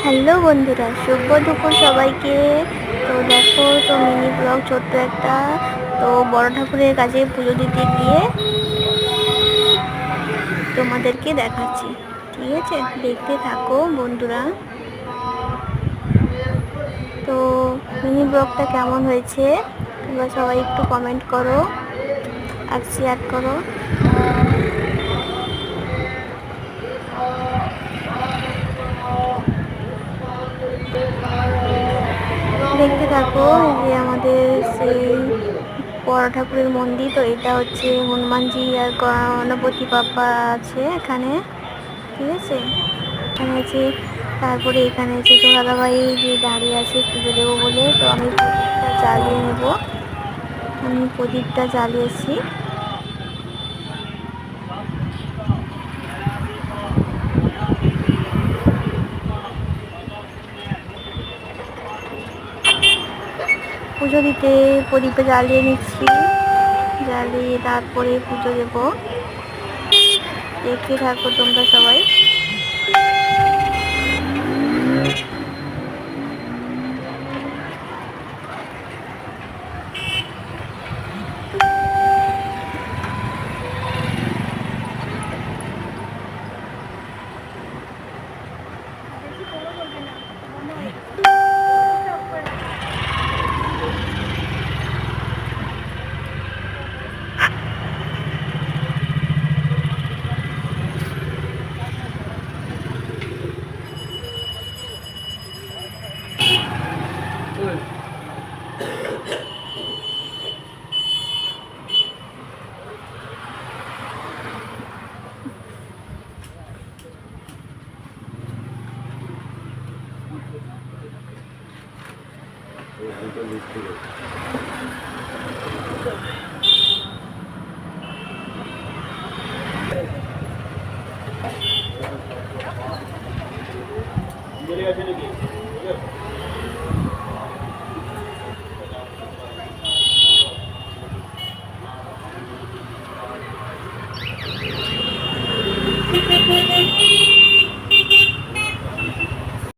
Hello বন্ধুরা, শুভ দুপুর সবাইকে। তো দেখো, তো মিনি ব্লগ ছোট্ট একটা। তো বড় ঠাকুরের কাছে পুজো দিতে গিয়ে তোমাদেরকে দেখাচ্ছি, ঠিক আছে? দেখতে থাকো বন্ধুরা। তো মিনি ব্লগটা কেমন হয়েছে তোমরা সবাই একটু কমেন্ট করো আর শেয়ার করো। দেখতে থাকো। যে আমাদের সেই বড় ঠাকুরের মন্দির, তো এটা হচ্ছে হনুমানজি আর গণপতি বাপ্পা আছে এখানে, ঠিক আছে? এখানে আছে। তারপরে এখানে আছে তো দাদাভাই যে দাঁড়িয়ে আছে পুজো দেবো বলে। তো আমি প্রদীপটা জ্বালিয়ে নেব। আমি প্রদীপটা জ্বালিয়েছি। পুজো দিতে প্রদীপটা জ্বালিয়ে নিচ্ছি। জ্বালিয়ে তারপরে পুজো দেবো। দেখতে থাকো তোমরা সবাই। আছে নাকি?